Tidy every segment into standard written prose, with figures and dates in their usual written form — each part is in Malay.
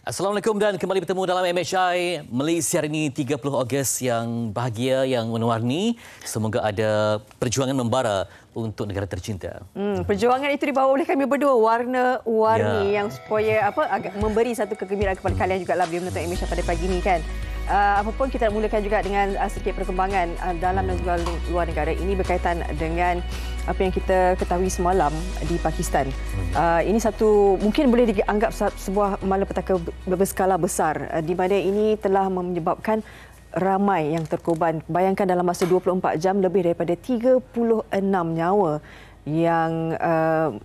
Assalamualaikum dan kembali bertemu dalam MHI Malaysia hari ini 30 Ogos yang bahagia, yang mewarni. Semoga ada perjuangan membara untuk negara tercinta. Perjuangan itu dibawa oleh kami berdua, warna-warni yang supaya agak memberi satu kegembiraan kepada kalian juga lah bila menonton MHI pada pagi ini kan. Apapun kita mulakan juga dengan sedikit perkembangan dalam dan juga luar negara. Ini berkaitan dengan apa yang kita ketahui semalam di Pakistan. Ini satu mungkin boleh dianggap sebuah malapetaka berskala besar di mana ini telah menyebabkan ramai yang terkorban. Bayangkan dalam masa 24 jam lebih daripada 36 nyawa yang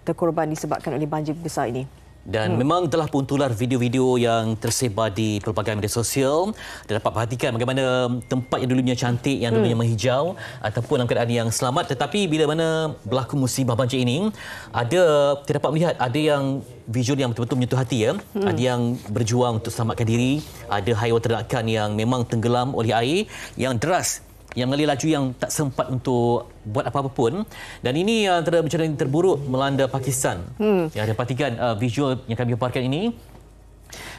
terkorban disebabkan oleh banjir besar ini. Dan memang telah pun tular video-video yang tersebar di pelbagai media sosial dan dapat perhatikan bagaimana tempat yang dulunya cantik, yang dulunya menghijau ataupun dalam keadaan yang selamat, tetapi bila mana berlaku musibah banjir ini, kita dapat melihat ada yang visual yang betul-betul menyentuh hati ya. Ada yang berjuang untuk selamatkan diri, ada haiwan ternakan yang memang tenggelam oleh air yang deras, yang mengalir laju yang tak sempat untuk buat apa-apa pun. Dan ini antara bencana yang terburuk melanda Pakistan. Yang ada perhatikan visual yang kami paparkan ini.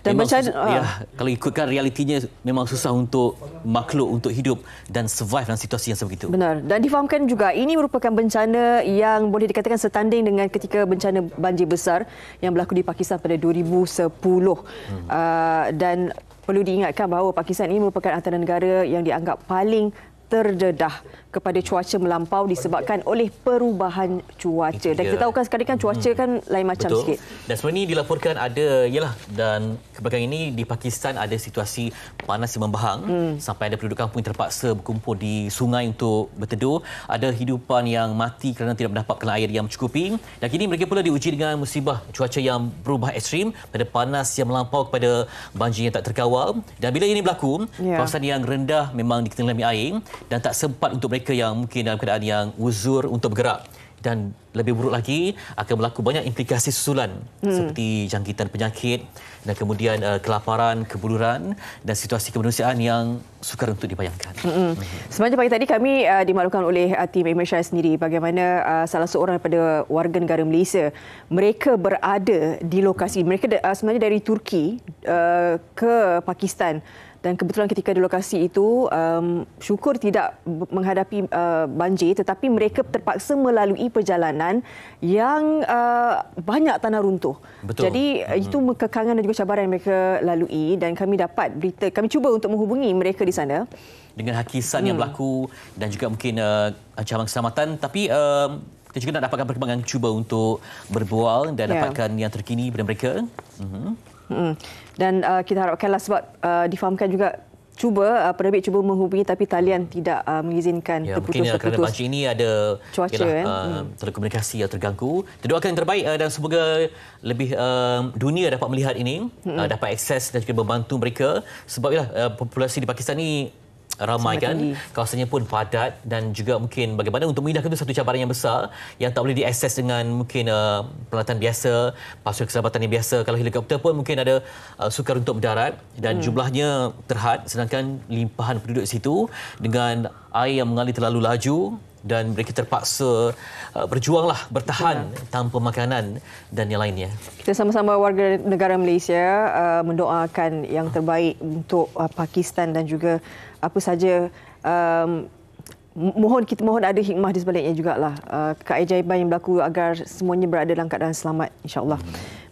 Dan bencana, kalau ikutkan realitinya memang susah untuk makhluk untuk hidup dan survive dalam situasi yang sebegitu. Benar. Dan difahamkan juga ini merupakan bencana yang boleh dikatakan setanding dengan ketika bencana banjir besar yang berlaku di Pakistan pada 2010. Dan perlu diingatkan bahawa Pakistan ini merupakan antara negara yang dianggap paling terdedah kepada cuaca melampau disebabkan oleh perubahan cuaca. Dan kita tahu kan sekarang kan cuaca kan lain macam sikit. Dan sebenarnya ini dilaporkan dan kebelakangan ini di Pakistan ada situasi panas yang membahang sampai ada penduduk kampung yang terpaksa berkumpul di sungai untuk berteduh. Ada hidupan yang mati kerana tidak mendapatkan air yang mencukupi. Dan kini mereka pula diuji dengan musibah cuaca yang berubah ekstrim, pada panas yang melampau kepada banjir yang tak terkawal. Dan bila ini berlaku, kawasan yang rendah memang dikendalikan air dan tak sempat untuk mereka yang mungkin dalam keadaan yang uzur untuk bergerak. Dan lebih buruk lagi, akan berlaku banyak implikasi susulan seperti jangkitan penyakit dan kemudian kelaparan, kebuluran dan situasi kemanusiaan yang sukar untuk dibayangkan. Sebenarnya pagi tadi kami dimaklumkan oleh tim MHI sendiri bagaimana salah seorang daripada warga negara Malaysia, mereka berada di lokasi. Mereka sebenarnya dari Turki ke Pakistan. Dan kebetulan ketika di lokasi itu, syukur tidak menghadapi banjir, tetapi mereka terpaksa melalui perjalanan yang banyak tanah runtuh. Betul. Jadi itu kekangan dan juga cabaran yang mereka lalui, dan kami dapat berita, kami cuba untuk menghubungi mereka di sana. Dengan hakisan yang berlaku dan juga mungkin ancaman keselamatan, tapi kita juga nak dapatkan perkembangan, cuba untuk berbual dan dapatkan yang terkini daripada mereka. Dan kita harapkanlah sebab difahamkan juga penerbit cuba menghubungi tapi talian tidak mengizinkan, terputus. Mungkin kerana banjir ini ada cuaca telekomunikasi yang terganggu. Kita doakan yang terbaik dan semoga lebih dunia dapat melihat ini, dapat akses dan juga membantu mereka sebab populasi di Pakistan ini ramai kan, kawasannya pun padat dan juga mungkin bagaimana untuk memindahkan itu satu cabaran yang besar yang tak boleh diakses dengan mungkin peralatan biasa, pasukan keselamatan yang biasa. Kalau helikopter pun mungkin ada sukar untuk mendarat dan jumlahnya terhad, sedangkan limpahan penduduk di situ dengan air yang mengalir terlalu laju dan mereka terpaksa berjuanglah, bertahan tanpa makanan dan yang lainnya. Kita sama-sama warga negara Malaysia mendoakan yang terbaik untuk Pakistan dan juga apa saja, kita mohon ada hikmah di sebaliknya jugalah, keajaiban yang berlaku agar semuanya berada dalam keadaan selamat, insya-Allah.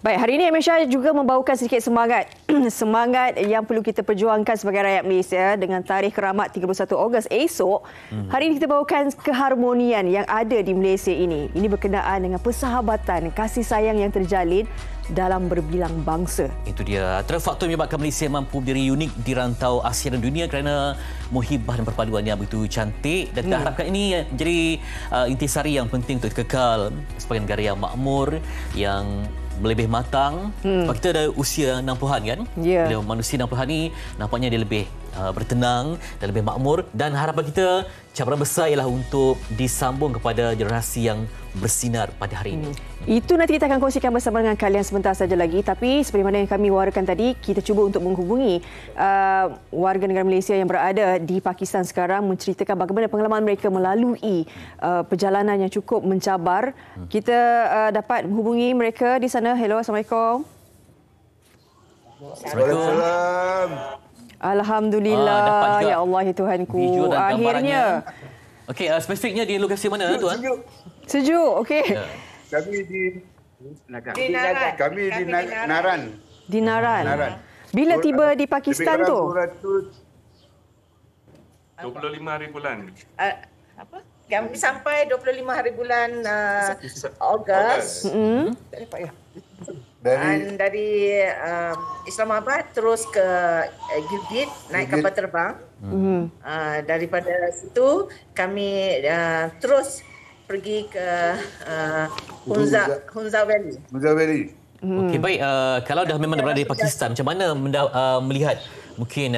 Baik, hari ini MHI juga membawakan sedikit semangat semangat yang perlu kita perjuangkan sebagai rakyat Malaysia dengan tarikh keramat 31 Ogos esok. Hari ini kita bawakan keharmonian yang ada di Malaysia ini. Ini berkenaan dengan persahabatan, kasih sayang yang terjalin dalam berbilang bangsa. Itu dia antara faktor yang menyebabkan Malaysia mampu berdiri unik di rantau Asia dan dunia kerana muhibah dan perpaduan yang begitu cantik. Dan kita harapkan ini menjadi intisari yang penting untuk kekal sebagai negara yang makmur, yang lebih matang. Kita ada usia 60-an kan? Bila manusia 60-an ni nampaknya dia lebih bertenang dan lebih makmur, dan harapan kita cabaran besar ialah untuk disambung kepada generasi yang bersinar pada hari ini. Itu nanti kita akan kongsikan bersama dengan kalian sebentar saja lagi, tapi seperti mana yang kami warakan tadi, kita cuba untuk menghubungi warga negara Malaysia yang berada di Pakistan sekarang menceritakan bagaimana pengalaman mereka melalui perjalanan yang cukup mencabar. Kita dapat menghubungi mereka di sana. Hello, Assalamualaikum. Waalaikumsalam. Alhamdulillah. dapat juga Ya Allah, ya Tuhanku. video dan Akhirnya. Okey, spesifiknya di lokasi mana tuan? Sejuk. Okey. Ya. Kami di Naran. Kami di Naran. Di Naran. Naran. Bila tiba di Pakistan Lebih tu? kurang 25 hari bulan. Apa? Kami sampai 25 hari bulan Ogos. Dari Islamabad terus ke Gilgit, naik kapal terbang. Daripada situ kami terus pergi ke Hunza Valley. Hunza Valley. Okey, baik. Kalau dah memang berada di Pakistan, macam mana melihat mungkin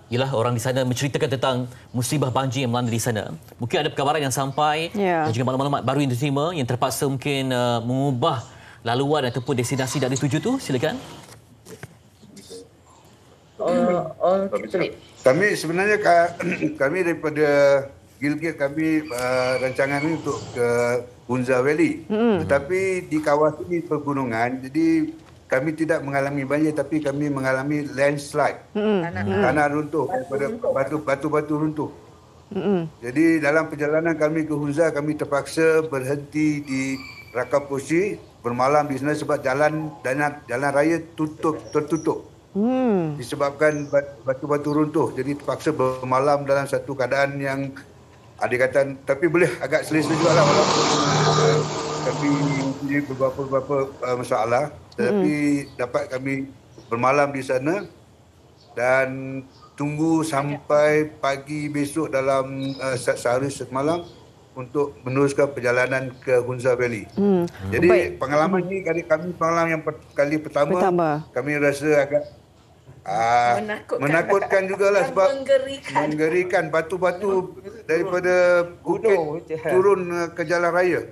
ialah orang di sana menceritakan tentang musibah banjir yang melanda di sana. Mungkin ada perkabaran yang sampai dan juga maklumat-maklumat baru yang diterima yang terpaksa mungkin mengubah laluan ataupun destinasi dari tuju tu. Silakan. Kami sebenarnya kami daripada Gilgit, kami rancangan ini untuk ke Hunza Valley. Tetapi di kawasan ini pegunungan, jadi kami tidak mengalami banjir tapi kami mengalami landslide. Tanah runtuh daripada batu-batu runtuh. Jadi dalam perjalanan kami ke Hunza, kami terpaksa berhenti di Rakaposhi bermalam di sana sebab jalan raya tertutup. Disebabkan batu-batu runtuh. Jadi terpaksa bermalam dalam satu keadaan yang dikatakan, tapi boleh agak selesa juga lah walaupun kami mempunyai beberapa masalah. Tetapi dapat kami bermalam di sana dan tunggu sampai pagi besok dalam sehari semalam untuk meneruskan perjalanan ke Hunza Valley. Jadi pengalaman ni kami pengalaman yang kali pertama. Kami rasa agak menakutkan jugalah sebab menggerikan batu-batu daripada bukit turun ke jalan raya.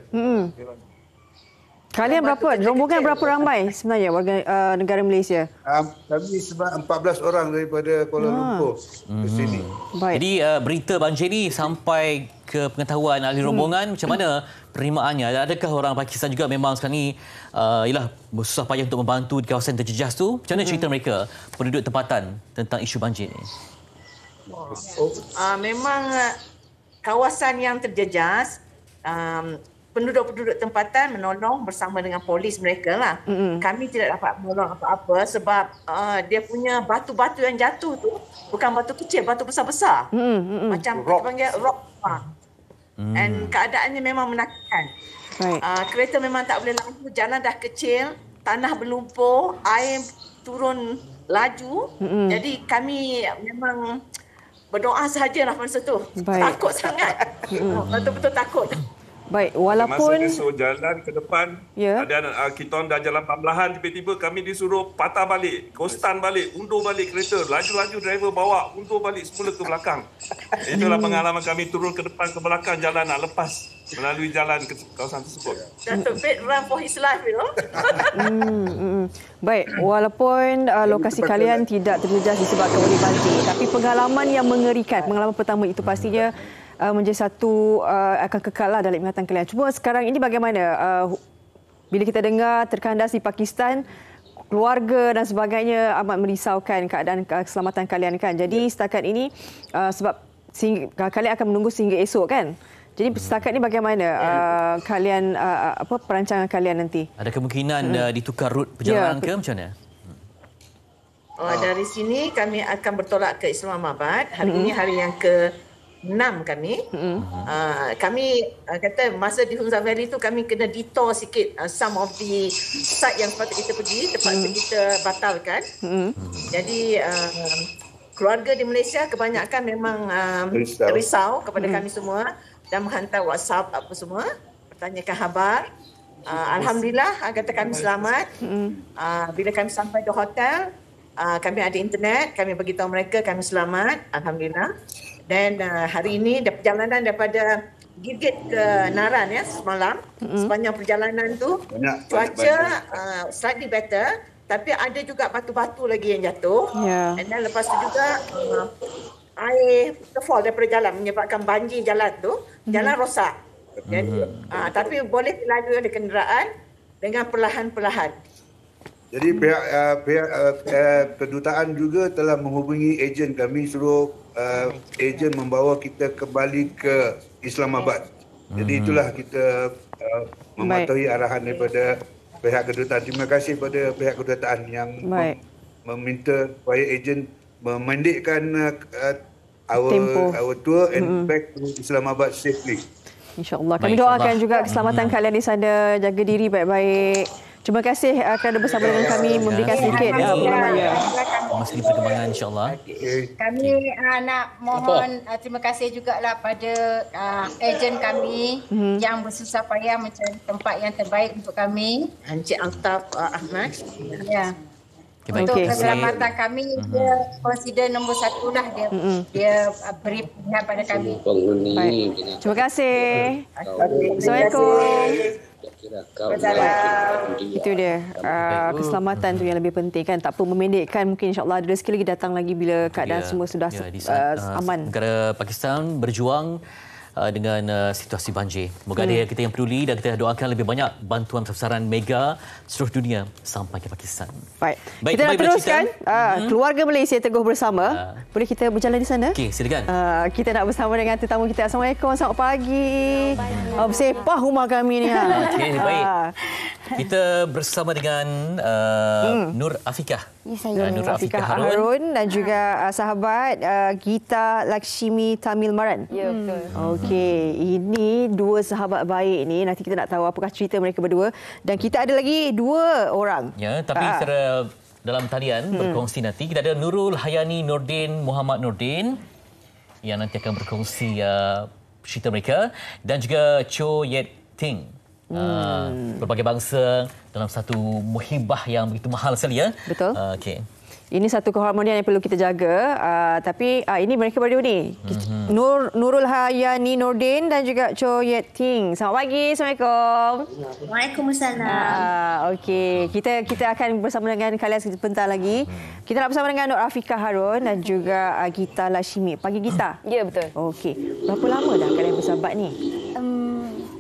Kalian berapa? Rombongan berapa ramai sebenarnya warga negara Malaysia? Kami sebab 14 orang daripada Kuala Lumpur ke sini. Baik. Jadi berita banjir ni sampai ke pengetahuan ahli rombongan, macam mana penerimaannya? Adakah orang Pakistan juga memang sekarang ni ialah bersusah payah untuk membantu di kawasan terjejas tu? Macam mana cerita mereka, penduduk tempatan, tentang isu banjir ni? Memang kawasan yang terjejas, penduduk-penduduk tempatan menolong bersama dengan polis mereka lah. Kami tidak dapat menolong apa-apa sebab dia punya batu-batu yang jatuh tu bukan batu kecil, batu besar-besar. Macam kita panggil rock. Dan keadaannya memang menakutkan. Kereta memang tak boleh laju, jalan dah kecil, tanah berlumpur, air turun laju. Jadi kami memang berdoa sahajalah masa tu. Takut sangat. Betul-betul takut. Baik, walaupun masa disuruh jalan ke depan, ada kita orang dah jalan perlahan, tiba-tiba kami disuruh patah balik, kostan balik, undur balik kereta, laju-laju driver bawa, undur balik semula ke belakang. Itulah pengalaman kami turun ke depan ke belakang jalan nak lepas melalui jalan ke kawasan tersebut. Datuk Bed run for his life, you know. Baik, walaupun lokasi kalian tidak terjejas disebabkan oleh banjir, tapi pengalaman yang mengerikan, pengalaman pertama itu pastinya menjadi satu akan kekal lah dalam ingatan kalian. Cuma sekarang ini bagaimana? Bila kita dengar terkandas di Pakistan, keluarga dan sebagainya amat merisaukan keadaan keselamatan kalian kan. Jadi setakat ini sebab kalian akan menunggu sehingga esok kan. Jadi setakat ini bagaimana kalian perancangan kalian nanti? Ada kemungkinan ditukar rut perjalanan ke macam mana? Dari sini kami akan bertolak ke Islamabad. Hari ini hari yang ke-6 kami. Kami kata masa di Hunza Valley tu kami kena detour sikit some of the site yang sepatutnya kita pergi, terpaksa kita batalkan. Jadi keluarga di Malaysia kebanyakan memang risau kepada kami semua dan menghantar WhatsApp apa semua, bertanyakan khabar. Alhamdulillah kata kami selamat. Bila kami sampai di hotel, kami ada internet, kami beritahu mereka kami selamat, alhamdulillah. Dan hari ini perjalanan daripada Gilgit ke Naran semalam, sepanjang perjalanan tu cuaca slightly better, tapi ada juga batu-batu lagi yang jatuh. And then lepas tu juga air terfall daripada jalan menyebabkan banjir jalan tu, jalan rosak. Jadi tapi boleh dilalui oleh kenderaan dengan perlahan-perlahan. Jadi pihak kedutaan juga telah menghubungi ejen kami, suruh ejen membawa kita kembali ke Islamabad. Jadi itulah kita mematuhi arahan daripada pihak kedutaan. Terima kasih kepada pihak kedutaan yang meminta supaya ejen memendekkan our tour and back to Islamabad safely. InsyaAllah. Kami doakan juga keselamatan kalian di sana. Jaga diri baik-baik. Terima kasih kerana bersama dengan kami, memberikan sedikit pengalamannya. Masih di perkembangan insyaAllah. Kami nak mohon terima kasih jugalah pada ejen kami yang bersusah payah mencari tempat yang terbaik untuk kami. Encik Altaf Ahmad. Ya. Untuk keselamatan kami, dia consider nombor 1 lah. Dia beri pilihan pada kami. Baik. Terima kasih. Assalamualaikum. Itu dia. Keselamatan tu yang lebih penting kan. Tak perlu memendekkan. Mungkin insyaAllah ada rezeki lagi datang lagi bila keadaan semua sudah aman. Negara Pakistan berjuang dengan situasi banjir. Moga ada kita yang peduli dan kita doakan lebih banyak bantuan besaran mega seluruh dunia sampai ke Pakistan. Baik kita nak teruskan keluarga Malaysia teguh bersama. Boleh kita berjalan di sana? Okey, silakan. Kita nak bersama dengan tetamu kita. Assalamualaikum, selamat pagi. Bersepah rumah kami ni. Okey, baik. Kita bersama dengan Nur Afikah. Nur Afikah Harun dan juga sahabat Gita Lakshmi Tamil Maran. Ya, betul. Okey, ini dua sahabat baik ni. Nanti kita nak tahu apakah cerita mereka berdua. Dan kita ada lagi 2 orang. Ya, tapi secara dalam talian berkongsi nanti kita ada Nurul Hayani Nordin Muhammad Nordin yang nanti akan berkongsi cerita mereka dan juga Cho Yet Ting. Berbagai bangsa dalam satu muhibah yang begitu mahal sekali ya. Betul. Okey. Ini satu keharmonian yang perlu kita jaga. Tapi ini mereka berdua ni. Nurul Hayani Nordin dan juga Cho Yet Ting. Selamat pagi. Assalamualaikum. Waalaikumsalam. Okey, kita akan bersama dengan kalian sebentar lagi. Kita nak bersama dengan Nur Afikah Harun dan juga Gita Lakshmi. Pagi Gita. Ya, betul. Okey. Berapa lama dah kalian bersahabat ni?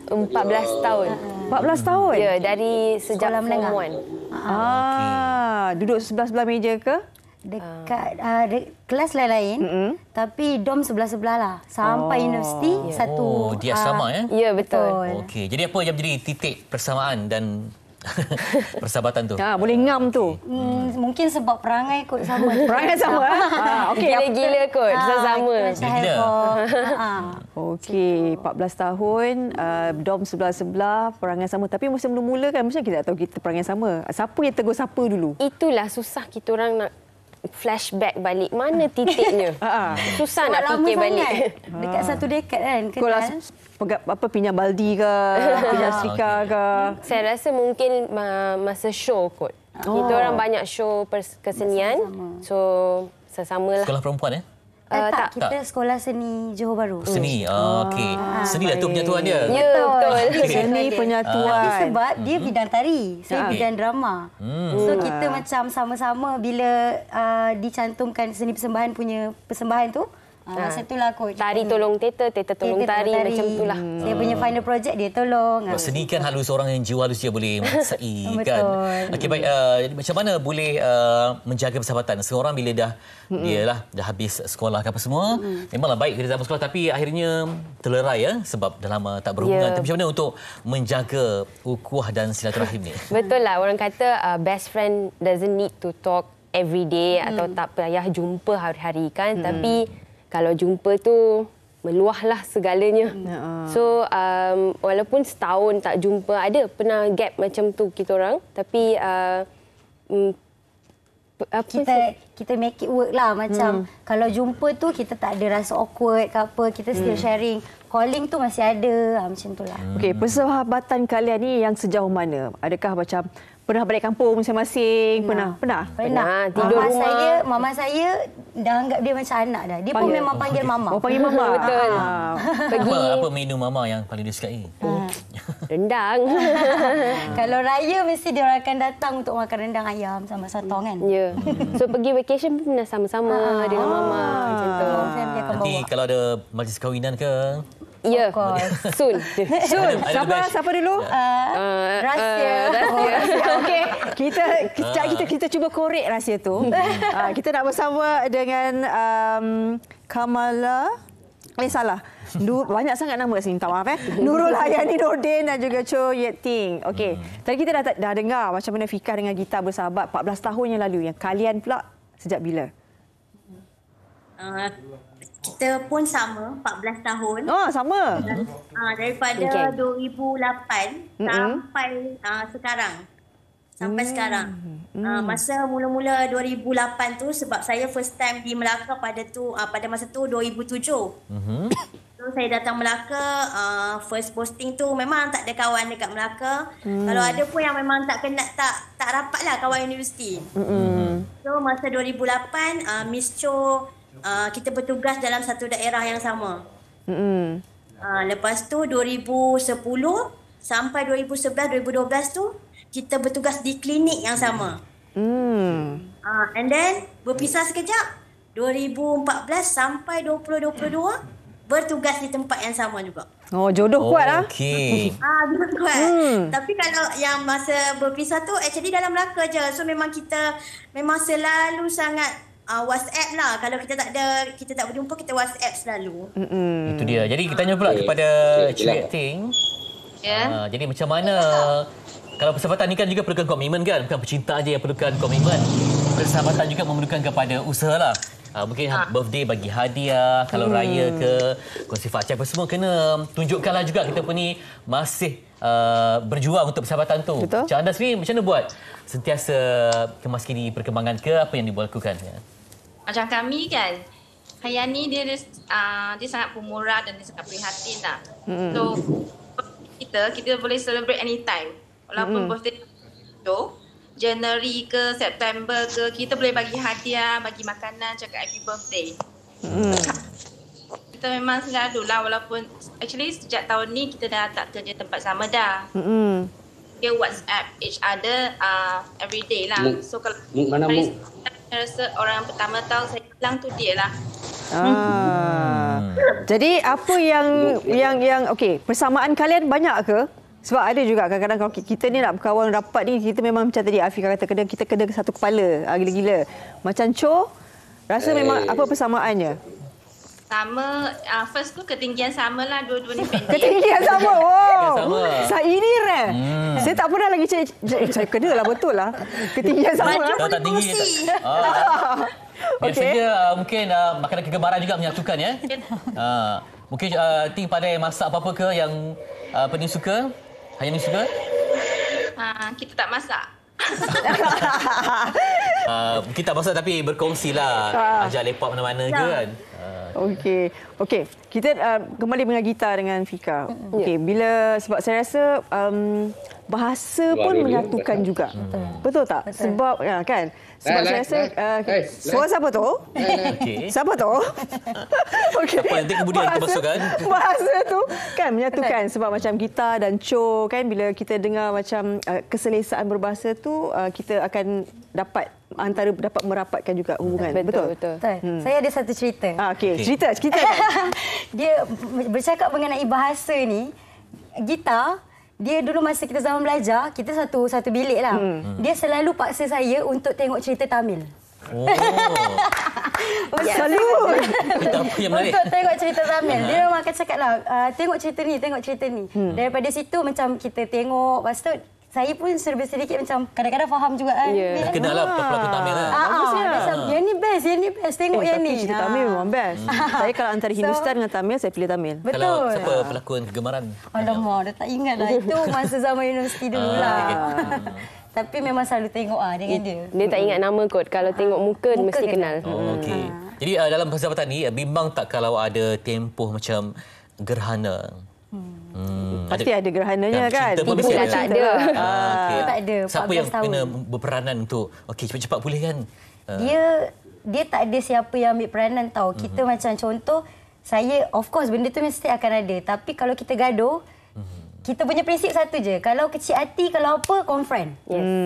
14 tahun. 14 tahun? Ya, dari sejak form 1. Duduk sebelah-sebelah meja ke? Dekat kelas lain-lain, tapi dom sebelah-sebelah lah. Sampai universiti satu. Di asrama ya? Ya, betul. Okey. Jadi apa yang menjadi titik persamaan dan persahabatan tu? Boleh ngam tu. Mungkin sebab perangai kot sama. Perangai sama. Okey, gila-gila kot. Sama. Gila. Okey, 14 tahun, dom sebelah-sebelah, perangai sama. Tapi masa mula-mula kan, macam kita tak tahu kita perangai sama. Siapa yang tegur siapa dulu? Itulah susah kita orang nak flashback balik. Mana titiknya? Susah nak fikir balik. Dekat 1 dekad kan. Pinjam baldi ke, pinjam setrika ke? Saya rasa mungkin masa show kot. Kita orang banyak show kesenian. So, sesama lah. Sekolah perempuan ya? Kita sekolah seni Johor Bahru. Seni. Okey. Seni lah tu penyatuan dia. Ya, betul. Seni penyatuan. Sebab dia bidang tari, saya bidang drama. So kita macam sama-sama bila dicantumkan seni persembahan punya persembahan tu, masa itulah kot. Tari tolong teater, teater tolong tari, macam itulah. Saya punya final project dia tolong. Seni kan halus, orang yang jiwa halus dia boleh menguasai kan. Betul. Okey, baik. Macam mana boleh menjaga persahabatan? Seorang bila dah dah habis sekolah apa semua, memanglah baik kita zaman sekolah tapi akhirnya terlerai ya sebab dah lama tak berhubungan. Tapi macam mana untuk menjaga ukhuwah dan silaturahim ni? Betul lah, orang kata best friend doesn't need to talk every day atau tak payah jumpa hari-hari kan. Tapi kalau jumpa tu meluahlah segalanya. So walaupun setahun tak jumpa, ada pernah gap macam tu kita orang, tapi kita make it work lah. Macam kalau jumpa tu kita tak ada rasa awkward ke apa, kita still sharing. Calling tu masih ada, macam tu lah. Okey, persahabatan kalian ni yang sejauh mana? Adakah macam pernah balik kampung masing-masing? Pernah? Tidur rumah. Mama saya dah anggap dia macam anak dah. Dia pun memang panggil mama. Oh, panggil mama. Betul. Pergi Apa menu mama yang paling disukai? rendang. Kalau raya mesti dia orang akan datang untuk makan rendang ayam sama sotong kan. Ya. So pergi vacation pun pernah sama-sama dengan mama macam tu. Nanti kalau ada majlis kahwinan ke, Ya, soon. Siapa dulu? Rahsia. Okey, kita cuba korek rahsia tu. Kita nak bersama dengan Kamala. Salah. Banyak sangat nama kat sini, minta maaf. Nurul Hayani Nordin dan juga Cho Yet Ting. Okey, tadi kita dah dengar macam mana Fika dengan Gita bersahabat 14 tahun yang lalu. Yang kalian pula sejak bila? Kita pun sama, 14 tahun. Oh, sama. Daripada 2008 sampai sekarang. Sampai sekarang. Masa mula-mula 2008 tu sebab saya first time di Melaka pada masa tu 2007. So saya datang Melaka, first posting tu memang tak ada kawan dekat Melaka. Kalau ada pun yang memang tak rapatlah kawan universiti. So masa 2008 Miss Cho kita bertugas dalam satu daerah yang sama. Lepas tu 2010 sampai 2011 2012 tu kita bertugas di klinik yang sama. And then berpisah sekejap 2014 sampai 2022 bertugas di tempat yang sama juga. Oh, jodoh kuat lah. Okey. Jodoh kuat. Tapi kalau yang masa berpisah tu actually dalam Melaka je. So memang kita selalu sangat WhatsApp lah. Kalau kita tak berjumpa, kita WhatsApp selalu. Itu dia. Jadi kita tanya pula kepada Cik Ting. Ya. Jadi macam mana kalau persahabatan ni kan juga perlukan komitmen kan? Bukan percintaan je yang perlukan komitmen. Persahabatan juga memerlukan kepada usaha lah. Mungkin birthday bagi hadiah, kalau raya ke, kongsi fakcai apa semua kena tunjukkanlah juga kita pun ni masih berjuang untuk persahabatan tu. Betul. Macam anda sendiri macam mana buat sentiasa kemaskini perkembangan ke apa yang dilakukan? Macam kami kan, Hayani dia sangat pemurah dan dia sangat prihatin lah. So kita boleh celebrate anytime. Walaupun birthday tu, Januari ke September ke, kita boleh bagi hadiah, bagi makanan, cakap happy birthday. Kita memang selalu lah, walaupun actually sejak tahun ni kita dah tak kerja tempat sama dah. Kita WhatsApp each other every day lah. So kalau hari saya rasa orang yang pertama tahu saya hilang tu dia lah. Jadi apa yang okey, persamaan kalian banyak ke? Sebab ada juga kadang-kadang kalau kita ni nak berkawan rapat ni, kita memang macam tadi Afika kata kita kena satu kepala, gila-gila. Macam Cho, rasa memang apa persamaannya? Sama, first tu ketinggian sama lah, dua-dua ni pendek. Ketinggian sama, wow. Saya ini rare. Saya tak pernah lagi saya kena lah, betul lah. Ketinggian sama. Kalau tak tinggi. Biasanya mungkin makanan kegemaran juga menyatukan ya. Mungkin Ting pandai masak apa-apa ke yang Pening suka? Hayani suka? Kita tak masak. Kita tak masak tapi berkongsilah. Ajak lepak mana-mana ke kan? Okey. Kita kembali dengan Gita dengan Fika. Okey, sebab saya rasa bahasa pun menyatukan juga. Betul tak? Sebab kan? Sebab saya rasa suara siapa tu? Siapa tu? Okey. Apa nanti kemudian kita masukkan? Bahasa tu kan menyatukan sebab macam Gita dan Cho kan, bila kita dengar macam keselesaan berbahasa tu kita akan dapat merapatkan juga hubungan. Betul. Saya ada satu cerita. Okey, cerita kan. Dia bercakap mengenai bahasa ni, Gita, dia dulu masa kita zaman belajar, kita satu bilik lah. Dia selalu paksa saya untuk tengok cerita Tamil. Selalu. Untuk tengok cerita Tamil. Dia memang akan cakap lah, tengok cerita ni. Daripada situ macam kita tengok, lepas tu saya pun serba sedikit macam kadang-kadang faham juga kan. Kenal lah pelakon Tamil lah. Yang ni best. Tengok yang ni. Cerita Tamil memang best. Saya kalau antara Hindustan dengan Tamil, saya pilih Tamil. Betul. Kalau siapa pelakon kegemaran? Alamak, dah tak ingat lah. Itu masa zaman universiti dulu lah. Tapi memang selalu tengok dengan dia. Dia tak ingat nama kot. Kalau tengok muka mesti kenal. Okey. Jadi dalam persahabatan ni, bimbang tak kalau ada tempoh macam gerhana? Pasti ada gerhananya kan? Cinta pun mesti ada. Tak ada. Tak ada. Siapa yang kena berperanan untuk cepat-cepat pulih kan? Dia tak ada siapa yang ambil peranan tahu. Kita macam contoh, saya of course benda tu mesti akan ada. Tapi kalau kita gaduh, kita punya prinsip satu je. Kalau kecil hati, kalau apa, confront.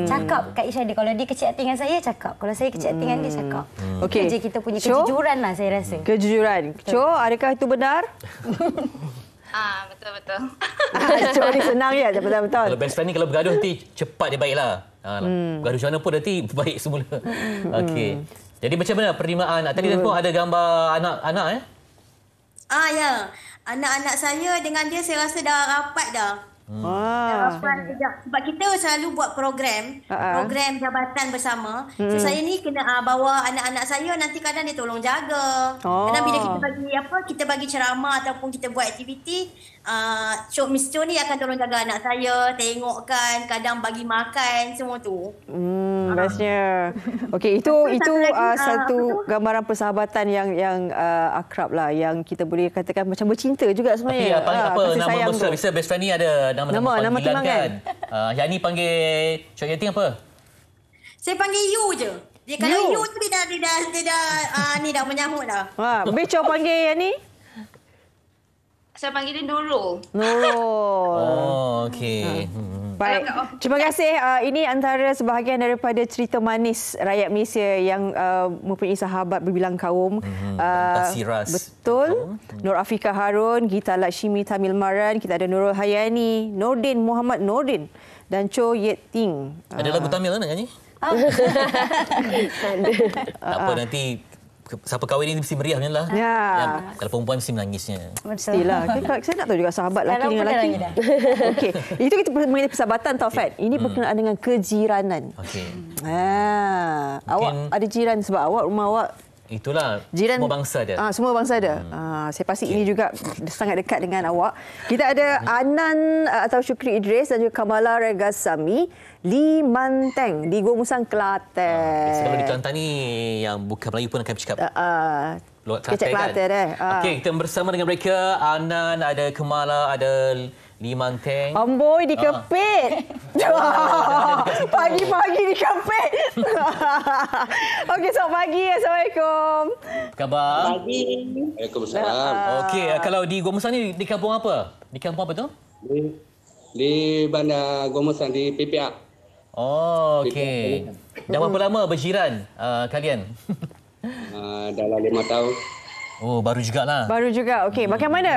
Cakap kat each other. Kalau dia kecil hati dengan saya, cakap. Kalau saya kecil hati dengan dia, cakap. Okey. Itu je kita punya kejujuran lah saya rasa. Kejujuran. Cho, adakah itu benar? Betul-betul. Cuma ni senang je, betul-betul. Kalau best friend ni kalau bergaduh nanti cepat dia baiklah. Bergaduh macam mana pun nanti baik semula. Okey. Jadi macam mana penerimaan? Tadi pun ada gambar anak-anak Ya. Anak-anak saya dengan dia saya rasa dah rapat dah. Sebab kita selalu buat program jabatan bersama. So saya ni kena bawa anak-anak saya, nanti kadang dia tolong jaga. Kadang bila kita bagi ceramah ataupun kita buat aktiviti, Miss Cho ni akan tolong jaga anak saya, tengokkan, kadang bagi makan, semua tu. Bestnya. Okey, itu satu gambaran persahabatan yang akrab lah, yang kita boleh katakan macam bercinta juga sebenarnya. Apa nama besar? Biasa best friend ni ada nama panggilan kan? Yang ni panggil Cok Yating apa? Saya panggil You je. Kalau You tu dia dah menyahut dah. Beco panggil yang ni? Saya panggil dia Nurul. Okey. Baik. Terima kasih. Ini antara sebahagian daripada cerita manis rakyat Malaysia yang mempunyai sahabat berbilang kaum. Siras. Betul. Nur Afika Harun, Gita Lakshmi Tamil Maran, kita ada Nurul Hayani, Nordin Muhammad Nordin dan Cho Yet Ting. Ada lagu Tamil nak nyanyi? Tak apa, nanti siapa kahwin ni mesti meriah macam lah. Kalau perempuan mesti menangisnya. Mestilah. Saya nak tahu juga sahabat lelaki dengan lelaki. Okey. Itu kita mengenai persahabatan tau, Fat. Ini berkenaan dengan kejiranan. Okey. Awak ada jiran sebab rumah awak itulah jiran, semua bangsa ada. Semua bangsa ada. Saya pasti ini juga sangat dekat dengan awak. Kita ada Anan atau Syukri Idris dan juga Kamala Regasami Lee Manteng di Gua Musang, Kelantan. Kalau di Kelantan ni yang bukan Melayu pun akan bercakap Kecak Kelantan kan? Okey, kita bersama dengan mereka. Anan, ada Kamala, ada Lee Manteng. Amboi, dikepit. Pagi-pagi dikepit. Okey, selamat pagi. Assalamualaikum. Apa khabar? Pagi. Waalaikumsalam. Okey, kalau di Gua Musang ni di kampung apa? Di kampung apa tu? Di Bandar Gua Musang di PPA. Okey. Dah berapa lama berjiran kalian? Dalam 5 tahun. Baru jugalah. Baru juga. Okey, bagaimana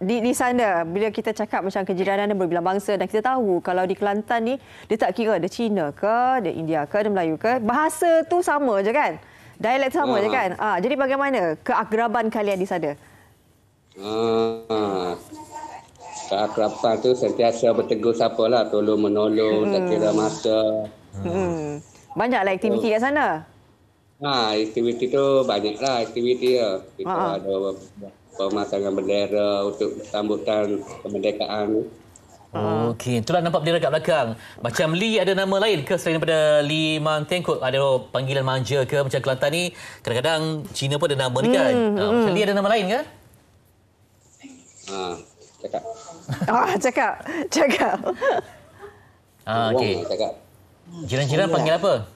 di sana bila kita cakap macam kejiranan dan berbilang bangsa, dan kita tahu kalau di Kelantan ni dia tak kira ada Cina ke, ada India ke, ada Melayu ke, bahasa tu sama je kan? Dialek sama je kan? Jadi bagaimana keakraban kalian di sana? Keakraban tu sentiasa bertegur siapalah, tolong menolong, tak kira masa. Banyaklah aktiviti kat sana. Aktiviti tu banyaklah aktiviti ya. Kita ada pemasangan bendera untuk sambutan kemerdekaan. Okey, itulah nampak bendera kat belakang. Macam Lee ada nama lain ke selain daripada Lee Manteng? Ada panggilan manja ke macam Kelantan ni? Kadang-kadang Cina pun ada nama ni kan. Macam Lee ada nama lain ke? Cakap. Cakap. Okey. Jiran-jiran panggil apa?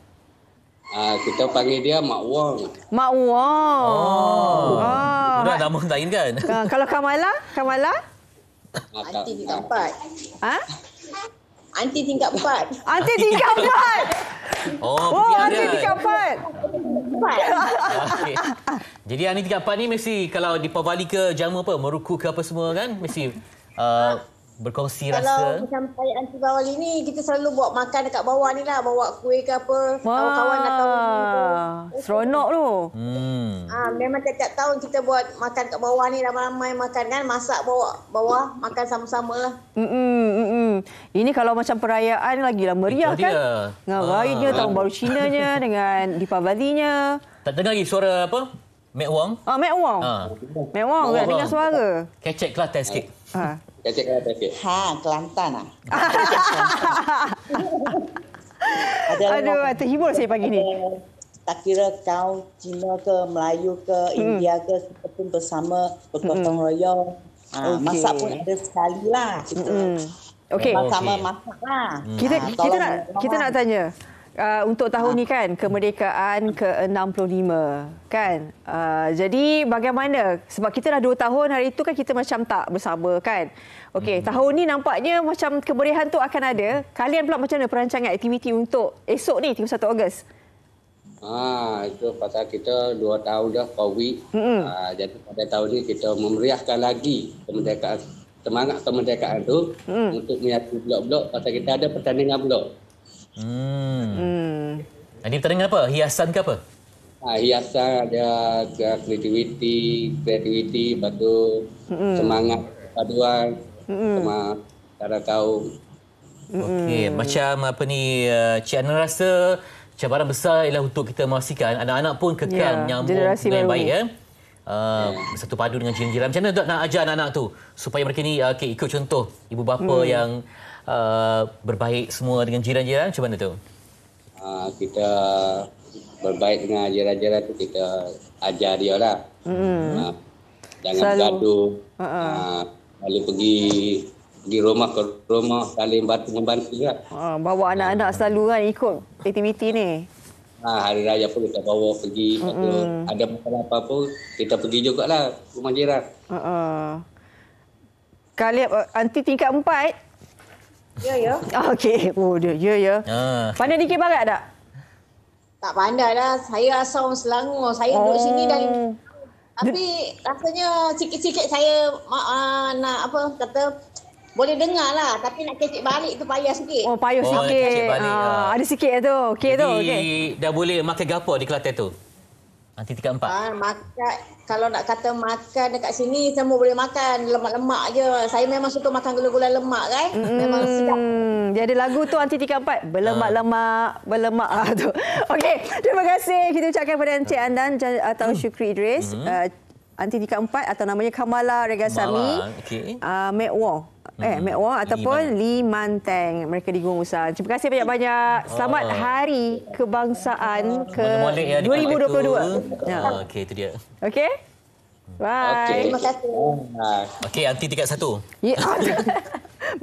Kita panggil dia Mak Wong. Mak Wong. Sudah nama lain kan? Kalau Kamala? Anti tingkat 4. Anti tingkat 4. Anti tingkat 4. Anti tingkat 4. Okay. Jadi anti tingkat 4 ni mesti kalau di Pavali ke jamu apa, meruku ke apa semua kan? Mesti berkongsi rasa. Kalau macam saya anti bawah ni, kita selalu bawa makan dekat bawah ni lah. Bawa kuih ke apa. Kawan-kawan datang. Seronok tu. Memang tiap-tiap tahun kita buat makan kat bawah ni. Ramai-ramai makan kan. Masak bawa bawah. Makan sama-sama lah. Ini kalau macam perayaan lagilah meriah kan. Dengan Raidnya, Tahun Baru Cinanya, dengan Deepavalinya. Tak dengar lagi suara apa? Mek Wong? Mek Wong. Mek Wong tak dengar suara. Kecek Kelantan sikit. Kecek Kelantan sikit. Kelantan lah. Aduh, terhibur saya pagi ni. Tak kira kau Cina ke, Melayu ke, India ke, kita pun bersama bergotong royong. Masak pun ada sekali lah. Okey. Sama masak lah. Kita nak tanya. Untuk tahun ni kan kemerdekaan ke-65 kan. Jadi bagaimana? Sebab kita dah 2 tahun hari itu kan kita macam tak bersama kan. Okey, tahun ni nampaknya macam kemeriahan tu akan ada. Kalian pula macam mana perancangan aktiviti untuk esok ni 31 Ogos? Itu pasal kita 2 tahun dah COVID. Jadi pada tahun ni kita memeriahkan lagi semangat kemerdekaan tu untuk menyatu blok-blok pasal kita ada pertandingan blok. Ini pertandingan apa? Hiasan ke apa? Hiasan, ada kreativiti, lepas tu semangat paduan sama cara kaum. Okey, macam apa ni, Cik Ana rasa cabaran besar ialah untuk kita memastikan anak-anak pun kekal menyambung dengan baik ya. Bersatu padu dengan jiran-jiran. Macam mana nak ajar anak-anak tu supaya mereka ni ikut contoh ibu bapa yang berbaik semua dengan jiran-jiran? Macam mana tu? Kita berbaik dengan jiran-jiran tu, kita ajar dia lah. Jangan gaduh. Lalu pergi rumah ke rumah, saling bantu-membantu lah. Bawa anak-anak selalu kan ikut aktiviti ni. Hari raya pun kita bawa pergi. Ada masalah apa-apa, kita pergi jugalah rumah jiran. Kalian anti tingkat 4? Ya. Okey. Ya. Pandai dikir barat tak? Tak pandai lah. Saya asal orang Selangor. Saya duduk sini dari... Tapi rasanya sikit-sikit saya nak boleh dengar lah. Tapi nak kecek balik tu payah sikit. Payah sikit. Ada sikit tu. Okey tu. Jadi dah boleh makan gapo di Kelantan tu? Nanti tingkat 4. Makan, kalau nak kata makan dekat sini semua boleh makan, lemak-lemak je. Saya memang suka makan gula-gula lemak kan. Memang sedap. Dia ada lagu tu anti tingkat 4, berlemak-lemak, berlemak tu. Okey, terima kasih kita ucapkan kepada Encik Andan atau Syukri Idris. Anti tingkat 4 atau namanya Kamala Regasami. Mek Wong. Mek Wong ataupun Lee Manteng. Mereka di Gunung Usang. Terima kasih banyak-banyak. Selamat Hari Kebangsaan ke 2022. Okey, itu dia. Okey? Bye. Terima kasih. Okey, anti tingkat 1.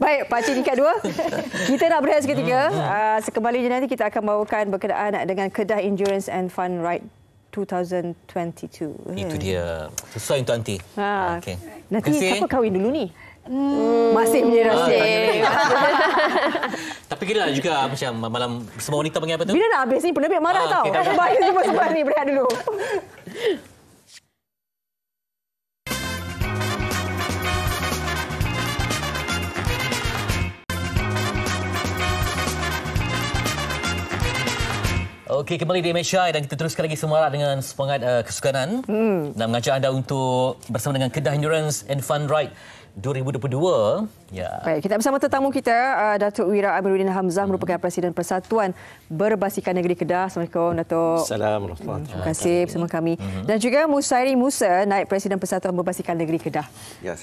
Baik, pakcik tingkat 2. Kita nak berehat seketika. Sekembalinya nanti kita akan bawakan berkenaan dengan Kedah Endurance and Fun Ride 2022. Itu dia. Sesuai untuk anti. Okay. Nanti siapa kahwin dulu ni? Masih punya rahsia. Tapi kira juga macam malam semua wanita panggil apa tu? Bila nak habis ni penerbit marah tau. Baik semua ni, berehat dulu. Okey, kembali di MHI dan kita teruskan lagi semarak dengan semangat kesukanan dan mengajak anda untuk bersama dengan Kedah Endurance and Fun Ride 2022. Ya. Baik, kita bersama tetamu kita Datuk Wira Amiruddin Hamzah merupakan Presiden Persatuan Berbasikal Negeri Kedah. Assalamualaikum Datuk. Assalamualaikum. Terima kasih bersama kami. Dan juga Musairi Musa, Naib Presiden Persatuan Berbasikal Negeri Kedah. Ya,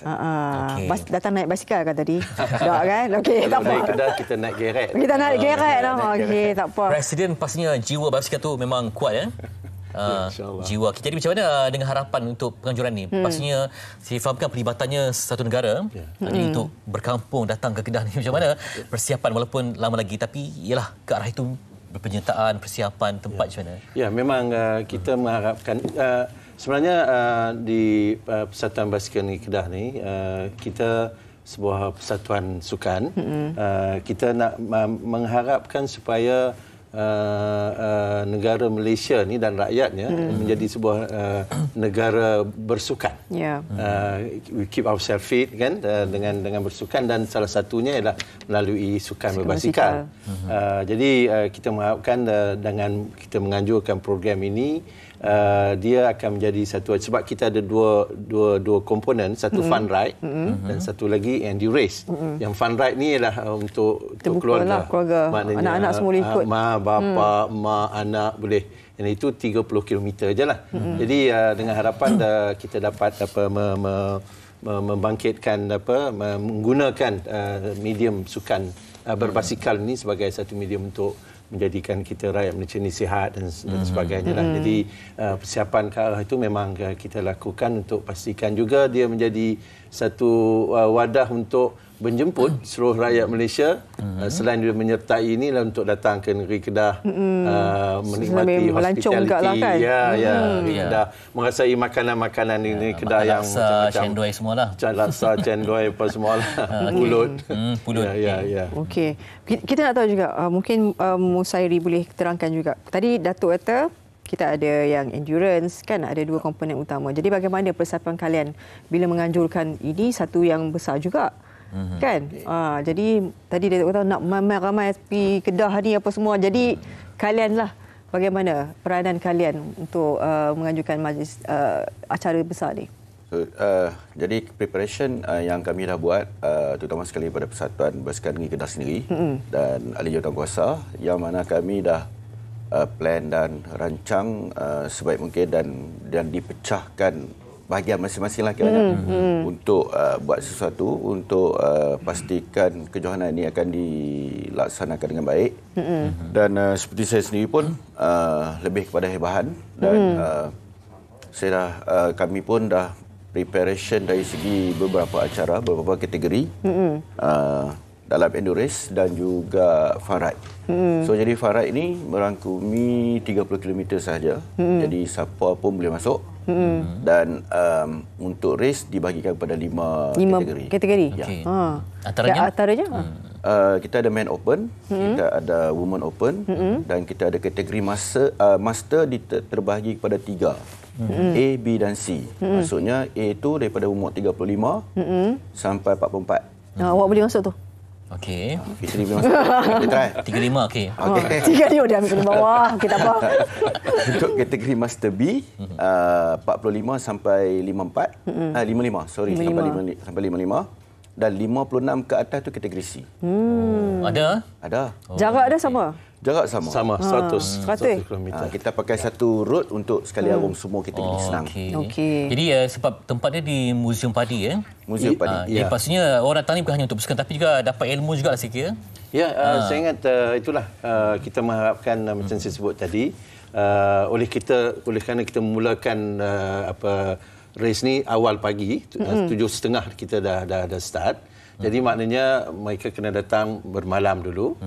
datang naik basikal kan tadi? Tak kan? Okey, tak apa. Naik Kedah kita naik geret. Kita naik geret lah. Okey, tak apa. Presiden pastinya jiwa basikal tu memang kuat ya. Jiwa kita. Jadi macam mana dengan harapan untuk penganjuran ni? Pastinya saya fahamkan pelibatannya satu negara untuk berkampung datang ke Kedah ni. Macam mana persiapan walaupun lama lagi tapi ialah ke arah itu penyertaan, persiapan tempat macam mana? Ya, memang kita mengharapkan sebenarnya di Persatuan Basikal Negeri Kedah ni kita sebuah persatuan sukan. Kita nak mengharapkan supaya negara Malaysia ni dan rakyatnya menjadi sebuah negara bersukan. We keep ourselves fit kan dengan bersukan dan salah satunya ialah melalui sukan berbasikal. Jadi kita mengharapkan dengan kita menganjurkan program ini dia akan menjadi satu sebab kita ada dua komponen, satu fun ride dan satu lagi endurance. Yang fun ride ni ialah untuk keluarga. Maknanya anak-anak semua boleh ikut. Mak, bapa, mak, anak boleh. Yang itu 30 km je lah. Jadi dengan harapan kita dapat membangkitkan menggunakan medium sukan berbasikal ini sebagai satu medium untuk menjadikan kita rakyat Malaysia ni sihat dan sebagainya lah. Jadi persiapan ke arah itu memang kita lakukan untuk pastikan juga dia menjadi satu wadah untuk menjemput seluruh rakyat Malaysia selain dia menyertai inilah untuk datang ke negeri Kedah menikmati hospitality kan? Kedah mengasai makanan-makanan di negeri Kedah yang macam-macam cendoi semualah. Laksa, cendoi apa semualah. Pulut. Ya. Okey. Kita nak tahu juga mungkin Musairi boleh terangkan juga. Tadi Datuk kata kita ada yang endurance kan, ada 2 komponen utama. Jadi bagaimana persiapan kalian bila menganjurkan ini satu yang besar juga kan? Jadi tadi dia kata nak ramai-ramai pergi Kedah ni apa semua. Jadi kalianlah bagaimana peranan kalian untuk menganjurkan majlis acara besar ni? Jadi preparation yang kami dah buat terutama sekali pada Persatuan Berbasikal Negeri Kedah sendiri dan ahli jawatankuasa yang mana kami dah plan dan rancang sebaik mungkin dan dipecahkan bahagian masing-masing lah kiranya untuk buat sesuatu untuk pastikan kejohanan ini akan dilaksanakan dengan baik dan seperti saya sendiri pun lebih kepada hebahan dan kami pun dah preparation dari segi beberapa acara, beberapa kategori dalam endurance dan juga fun ride. So jadi fun ride ini merangkumi 30 km sahaja. Jadi siapa pun boleh masuk. Dan untuk race dibahagikan kepada 5 kategori. Ya. Okay. Antaranya? Kita ada men open, kita ada women open dan kita ada kategori master terbahagi kepada 3. A, B dan C. Maksudnya A itu daripada umur 35 sampai 44. Awak boleh masuk tu? Okey. Kita boleh masuk. Kita try. 35 okey. 3 dia ambil ke bawah. Okey, tak apa. Untuk kategori Master B 45 sampai 55. 55, sorry, 55. Sampai 55. Dan 56 ke atas tu kategori C. Ada? Ada. Jarak dia sama? Jarak sama. Sama, 100 km. Kita pakai satu road untuk sekali arung semua kategori senang. Okey. Jadi sebab tempat dia di Museum Padi Museum Padi. Jadi pastinya orang datang ni bukan hanya untuk bersukan tapi juga dapat ilmu juga lah saya kira. Ya, saya ingat itulah kita mengharapkan macam saya sebut tadi oleh kerana kita memulakan race ni awal pagi 7.30 kita dah start. Jadi maknanya mereka kena datang bermalam dulu.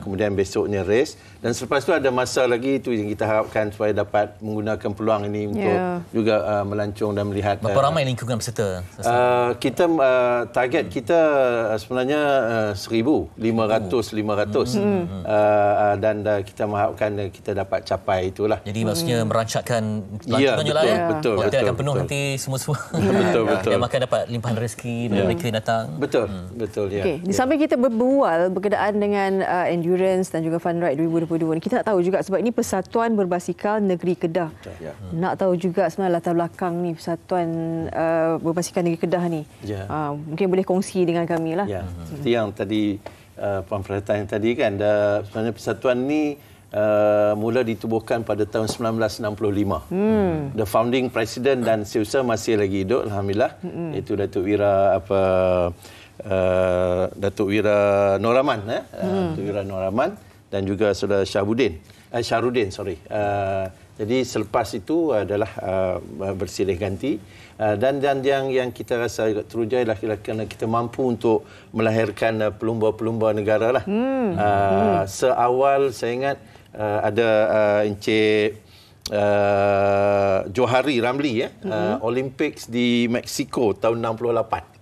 Kemudian besoknya race dan selepas tu ada masa lagi itu yang kita harapkan supaya dapat menggunakan peluang ini untuk juga melancong dan melihat. Berapa ramai lingkungan peserta? Kita target kita sebenarnya 1,500 dan kita mengharapkan kita dapat capai itulah. Jadi maksudnya merancangkan pelancongan je lah betul. Hotel akan penuh nanti semua-semua. Betul. Dan makan dapat limpahan rezeki bila mereka datang. Betul ya. Okey, di samping kita berbual berkenaan dengan endurance dan juga Fun Ride 2022 ni, kita nak tahu juga sebab ini Persatuan Berbasikal Negeri Kedah. Nak tahu juga sebenarnya latar belakang ni Persatuan Berbasikal Negeri Kedah ni. Mungkin boleh kongsi dengan kami lah. Ya. Seperti yang tadi Puan Perhatian yang tadi kan, sebenarnya persatuan ni mula ditubuhkan pada tahun 1965. The founding president dan setiausaha masih lagi hidup, alhamdulillah, iaitu Datuk Wira Datuk Wira Noraman, Datuk Wira Noraman dan juga Saudara Syahrudin. Jadi selepas itu adalah bersilih ganti dan yang kita rasa teruja ialah kerana kita mampu untuk melahirkan pelumba-pelumba negara lah. Seawal saya ingat ada Encik Johari Ramli Olympics di Mexico tahun 68.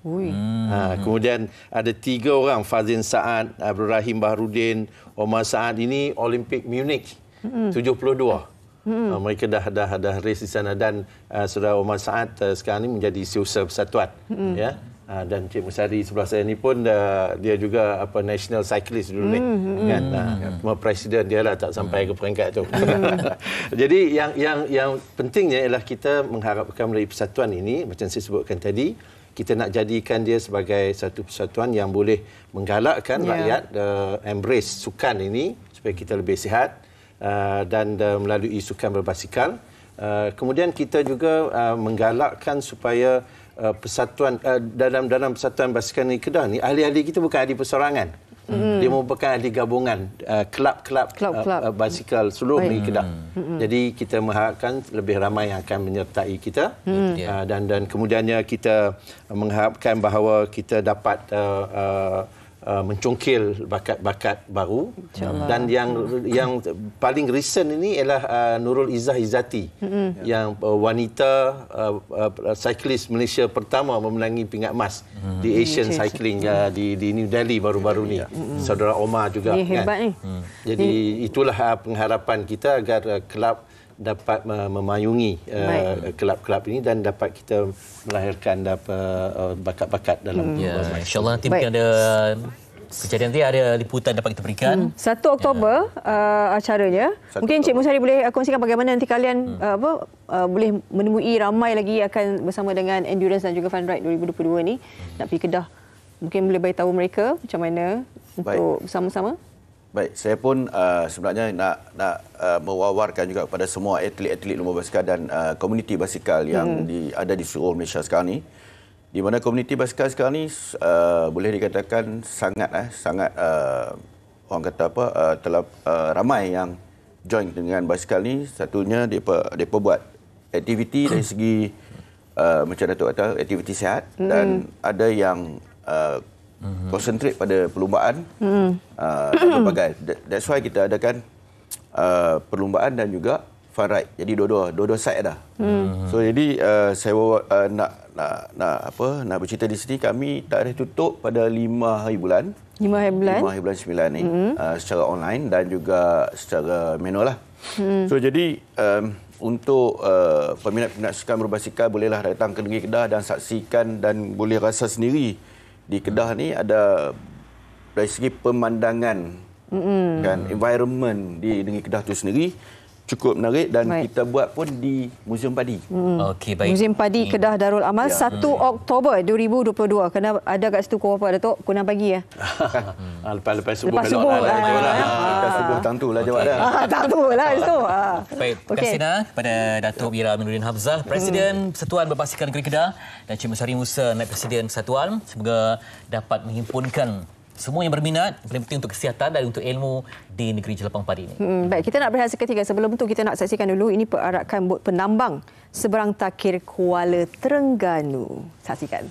Kemudian ada 3 orang, Fazin Saad, Abdul Rahim Baharudin, Omar Saad, ini Olimpik Munich 72. Mereka dah race di sana dan saudara Omar Saad sekarang ni menjadi setiausaha persatuan. Dan Cik Musari sebelah saya ni pun dia juga national cyclist dulu ni kan. Cuma presiden dia lah tak sampai ke peringkat tu. Jadi yang pentingnya ialah kita mengharapkan melalui persatuan ini macam saya sebutkan tadi, kita nak jadikan dia sebagai satu persatuan yang boleh menggalakkan rakyat embrace sukan ini supaya kita lebih sihat dan melalui sukan berbasikal. Kemudian kita juga menggalakkan supaya persatuan dalam Persatuan Basikal Negeri Kedah ni, ahli-ahli kita bukan ahli persorangan. Dia merupakan ahli gabungan kelab-kelab basikal seluruh negeri Kedah. Jadi kita mengharapkan lebih ramai yang akan menyertai kita dan kemudiannya kita mengharapkan bahawa kita dapat mencongkil bakat-bakat baru. Dan yang paling recent ini ialah Nurul Izzah Izzati yang wanita cyclist Malaysia pertama memenangi pingat emas di Asian Cycling di New Delhi baru-baru ni. Saudara Omar juga kan. Hebat ni. Jadi itulah pengharapan kita agar kelab dapat memayungi kelab-kelab ini dan dapat kita melahirkan bakat-bakat dalam InsyaAllah nanti mungkin ada kejadian nanti ada liputan dapat kita berikan. 1 Oktober acaranya. Mungkin Cik Musari boleh kongsikan bagaimana nanti kalian boleh menemui ramai lagi akan bersama dengan Endurance dan juga Fun Ride 2022 ni nak pergi Kedah. Mungkin boleh beritahu mereka macam mana untuk bersama-sama. Baik, saya pun sebenarnya nak mewawarkan juga kepada semua atlet-atlet lumba basikal dan komuniti basikal yang ada di seluruh Malaysia sekarang ni. Di mana komuniti basikal sekarang ni boleh dikatakan sangat orang kata telah ramai yang join dengan basikal ni. Satunya depa buat aktiviti dari segi macam Datuk kata aktiviti sihat dan ada yang konsentrate pada perlumbaan berbagai. That's why kita adakan perlumbaan dan juga fun ride. Jadi dua-dua side dah. So jadi saya nak bercerita di sini, kami tarikh tutup pada 5 hari bulan. 5 hari bulan 9 ni secara online dan juga secara manual lah. So jadi untuk peminat-peminat sukan berbasikal bolehlah datang ke negeri Kedah dan saksikan dan boleh rasa sendiri di Kedah ni ada dari segi pemandangan kan environment di negeri Kedah tu sendiri cukup menarik dan kita buat pun di Museum Padi. Okey, baik. Museum Padi Kedah Darul Amal 1 Oktober 2022. Kena ada kat situ pukul berapa Datuk? Pukul 6 pagi ya? Lepas subuh. Lepas subuh. Lepas subuh tentulah jawab dah. Tentulah itu. Baik, terima kasih kepada Datuk Wira Aminuddin Hamzah, Presiden Persatuan Berbasikal Negeri Kedah, dan Cik Musari Musa, Naib Presiden Persatuan. Semoga dapat menghimpunkan semua yang berminat, paling penting untuk kesihatan dan untuk ilmu di negeri Jelapang Padi ini. Baik, kita nak berehat seketika. Sebelum itu kita nak saksikan dulu ini perarakan bot penambang seberang Takir Kuala Terengganu. Saksikan.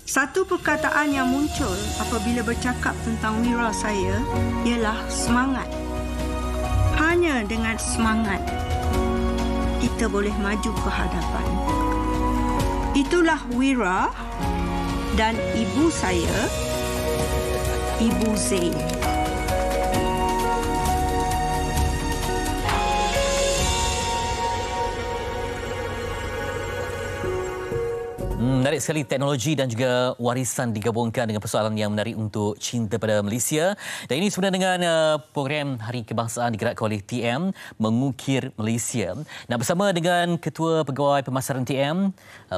Satu perkataan yang muncul apabila bercakap tentang wira saya ialah semangat. Hanya dengan semangat, kita boleh maju ke hadapan. Itulah Wira dan ibu saya, Ibu Zain. Menarik sekali teknologi dan juga warisan digabungkan dengan persoalan yang menarik untuk cinta pada Malaysia. Dan ini sebenarnya dengan program Hari Kebangsaan digerakkan oleh TM Mengukir Malaysia. Nah, bersama dengan Ketua Pegawai Pemasaran TM,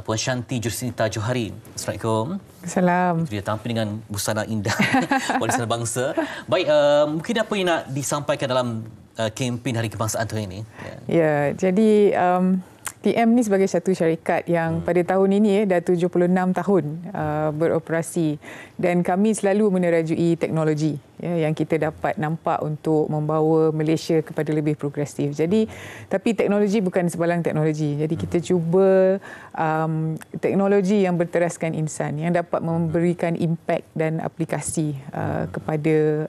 Puan Shanti Jursinita Johari. Assalamualaikum. Salam. Dia tampil dengan busana indah warisan bangsa. Baik, mungkin apa yang nak disampaikan dalam kempen Hari Kebangsaan tahun ini? Ya, jadi TM ni sebagai satu syarikat yang pada tahun ini dah 76 tahun beroperasi dan kami selalu menerajui teknologi yang kita dapat nampak untuk membawa Malaysia kepada lebih progresif. Jadi tapi teknologi bukan sebalang teknologi. Jadi kita cuba teknologi yang berteraskan insan yang dapat memberikan impak dan aplikasi kepada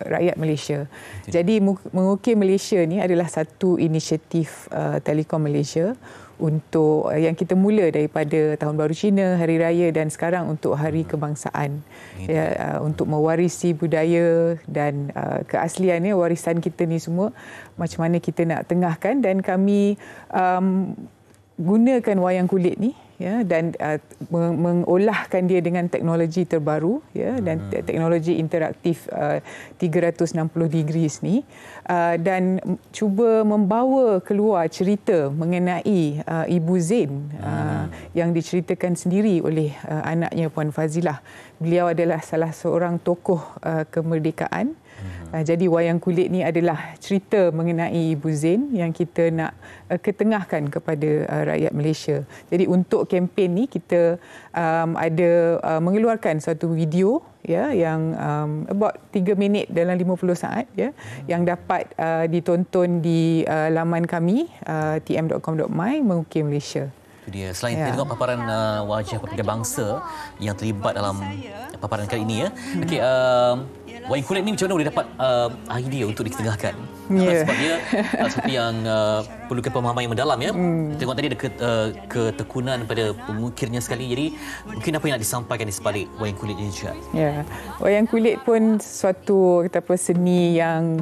rakyat Malaysia. Jadi Mengukir Malaysia ni adalah satu inisiatif Telekom Malaysia untuk yang kita mula daripada Tahun Baru Cina, Hari Raya dan sekarang untuk Hari Kebangsaan. Untuk mewarisi budaya dan keaslian warisan kita ni semua macam mana kita nak tengahkan, dan kami gunakan wayang kulit ni dan mengolahkan dia dengan teknologi terbaru dan teknologi interaktif 360 degrees ni, dan cuba membawa keluar cerita mengenai Ibu Zain yang diceritakan sendiri oleh anaknya Puan Fazilah. Beliau adalah salah seorang tokoh kemerdekaan. Jadi wayang kulit ni adalah cerita mengenai Ibu Zain yang kita nak ketengahkan kepada rakyat Malaysia. Jadi untuk kempen ni kita ada mengeluarkan satu video yang about 3 minit dalam 50 saat yang dapat ditonton di laman kami tm.com.my Mengukir Malaysia. Itu dia. Selain kita tengok paparan wajah pelbagai bangsa yang terlibat dalam paparan kali ini, okey, wayang kulit ni macam mana boleh dapat idea untuk diketengahkan? Sebab dia seperti yang perlukan pemahaman yang mendalam, ya. Tengok tadi ada ketekunan pada pengukirnya sekali. Jadi mungkin apa yang nak disampaikan di sebalik wayang kulit ini juga? Ya, wayang kulit pun suatu seni yang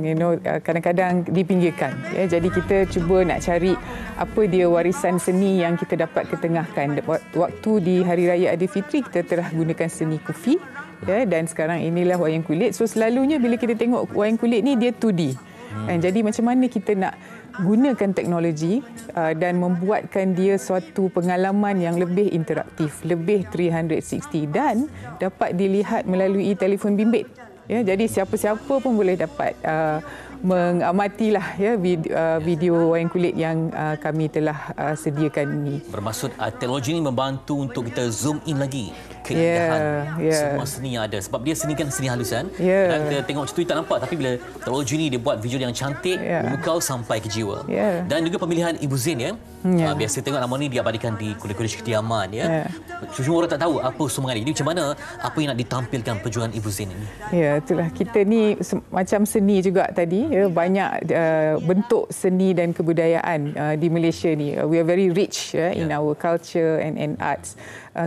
kadang-kadang dipinggirkan. Ya, jadi kita cuba nak cari apa dia warisan seni yang kita dapat ketengahkan. Waktu di Hari Raya Aidilfitri kita telah gunakan seni kufi. Ya, dan sekarang inilah wayang kulit. So selalunya bila kita tengok wayang kulit ni dia 2D. Jadi macam mana kita nak gunakan teknologi dan membuatkan dia suatu pengalaman yang lebih interaktif, lebih 360 dan dapat dilihat melalui telefon bimbit. Ya, jadi siapa-siapa pun boleh dapat mengamatilah video wayang kulit yang kami telah sediakan ini. Bermaksud teknologi ini membantu untuk kita zoom in lagi keindahan semua seni yang ada. Sebab dia seni kan seni halusan. Dan kita tengok macam tu tak nampak, tapi bila teknologi ni dia buat video yang cantik, memukau sampai ke jiwa. Dan juga pemilihan Ibu Zain, ya. Biasa tengok nama ni diabadikan di kolej-kolej kediaman, ya. Semua orang tak tahu apa semangat ini. Macam mana apa yang nak ditampilkan perjuangan Ibu Zain ini? Ya, itulah. Kita ni macam seni juga tadi, ya, banyak bentuk seni dan kebudayaan di Malaysia ni. We are very rich in our culture and arts.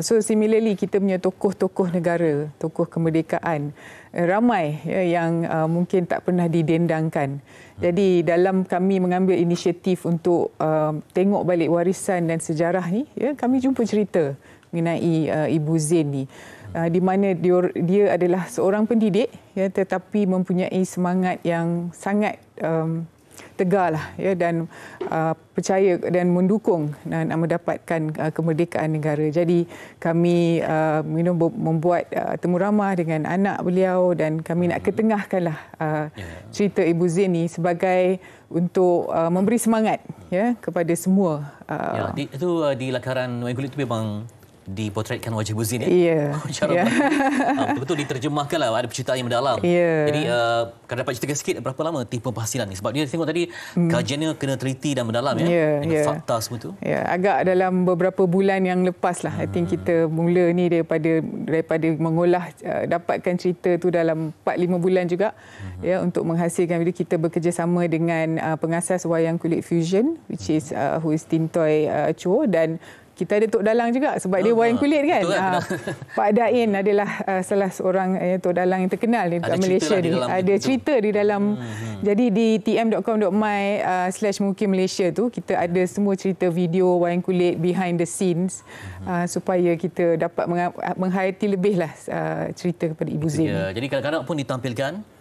So similarly kita punya tokoh-tokoh negara, tokoh kemerdekaan ramai yang mungkin tak pernah didendangkan. Jadi dalam kami mengambil inisiatif untuk tengok balik warisan dan sejarah ni, ya, kami jumpa cerita mengenai Ibu Zain ni. Di mana dia adalah seorang pendidik, ya, tetapi mempunyai semangat yang sangat tegarlah, ya, dan percaya dan mendukung nak mendapatkan kemerdekaan negara. Jadi kami membuat temu ramah dengan anak beliau dan kami nak ketengahkanlah cerita Ibu Zain ni sebagai untuk memberi semangat, ya, kepada semua. Itu di lakaran wayang kulit itu memang dipotretkan wajah Ibu Zain, ya? Ya. Betul-betul diterjemahkanlah, ada penceritaan yang mendalam. Jadi kalau dapat ceritakan sikit berapa lama tim penghasilan ni? Sebab dia tengok tadi kajiannya kena teliti dan mendalam, ya, dengan fakta semua tu. Ya, agak dalam beberapa bulan yang lepas lah. I think kita mula ni daripada mengolah dapatkan cerita tu dalam 4-5 bulan juga, ya, untuk menghasilkan video. Kita bekerjasama dengan pengasas wayang kulit Fusion, which is who is Tin Toy Chua, dan kita ada Tok Dalang juga sebab dia wayang kulit kan. Pak Dain adalah salah seorang Tok Dalang yang terkenal di Malaysia ni. Ada cerita di dalam. Jadi di tm.com.my/Mukir Malaysia tu kita ada semua cerita video wayang kulit behind the scenes supaya kita dapat menghayati lebihlah cerita kepada Ibu Zain. Jadi kadang-kadang pun ditampilkan.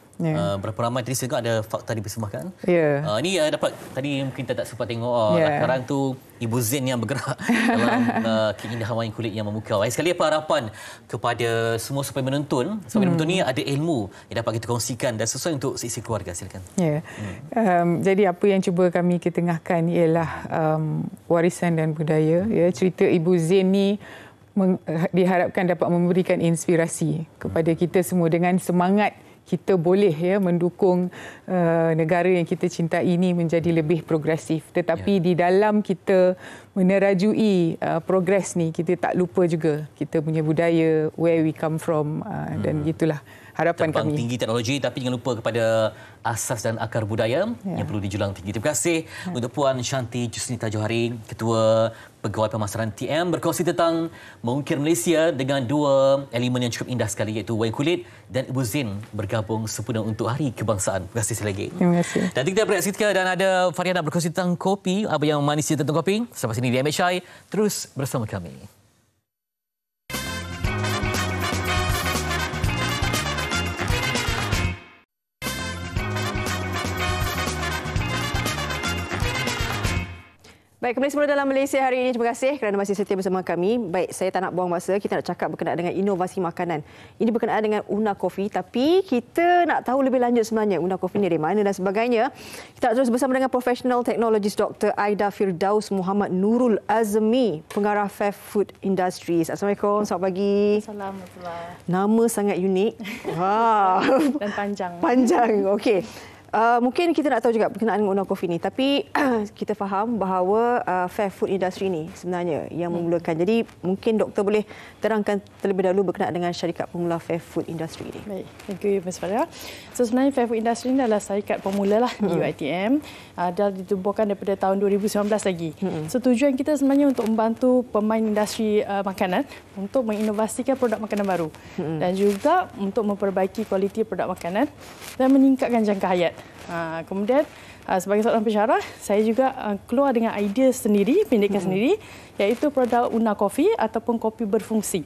Berapa ramai tadi saya ada fakta dipersembahkan. Ini dapat tadi mungkin kita tak sempat tengok lakaran tu Ibu Zain yang bergerak dalam keindahan wayang kulit yang memukau. Sekali apa harapan kepada semua supaya menonton? Supaya menonton ni ada ilmu yang dapat kita kongsikan dan sesuai untuk sisi keluarga. Silakan. Jadi apa yang cuba kami ketengahkan ialah warisan dan budaya. Ya, cerita Ibu Zain ni diharapkan dapat memberikan inspirasi kepada kita semua dengan semangat kita boleh, ya, mendukung negara yang kita cintai ini menjadi lebih progresif. Tetapi di dalam kita menerajui progres ni, kita tak lupa juga kita punya budaya, where we come from, dan itulah harapan kami. Tinggi teknologi tapi jangan lupa kepada asas dan akar budaya yang perlu dijulang tinggi. Terima kasih untuk Puan Shanti Jusnita Johari, Ketua Pegawai Pemasaran TM, berkongsi tentang mengukir Malaysia dengan dua elemen yang cukup indah sekali, iaitu wayang kulit dan Ibu Zain bergabung sempurna untuk Hari Kebangsaan. Terima kasih sekali lagi. Terima kasih. Dan kita berehat seketika dan ada Fariana berkongsi tentang kopi, apa yang manis tentang kopi. Sampai sini di MHI, terus bersama kami. Baik, kembali semula dalam Malaysia hari ini. Terima kasih kerana masih setia bersama kami. Baik, saya tak nak buang masa. Kita nak cakap berkenaan dengan inovasi makanan. Ini berkenaan dengan Una Coffee. Tapi kita nak tahu lebih lanjut sebenarnya Una Coffee ni dari mana dan sebagainya. Kita nak terus bersama dengan Professional Technologist Dr. Aida Firdaus Muhammad Nurul Azmi, Pengarah Fair Food Industries. Assalamualaikum, selamat pagi. Assalamualaikum. Nama sangat unik. Dan panjang. Panjang, okey. Mungkin kita nak tahu juga berkenaan dengan Una Coffee ni, tapi kita faham bahawa Fair Food Industry ni sebenarnya yang memulakan. Jadi mungkin doktor boleh terangkan terlebih dahulu berkenaan dengan syarikat pemula Fair Food Industry ni. Baik, thank you Ms. Farah. So sebenarnya Fair Food Industry ni adalah syarikat pemula lah di UiTM. Dah ditubuhkan daripada tahun 2019 lagi. So tujuan kita sebenarnya untuk membantu pemain industri makanan untuk menginovasikan produk makanan baru dan juga untuk memperbaiki kualiti produk makanan dan meningkatkan jangka hayat. Kemudian sebagai seorang pensyarah, saya juga keluar dengan idea sendiri, pendidikan sendiri, iaitu produk Una Coffee ataupun kopi berfungsi.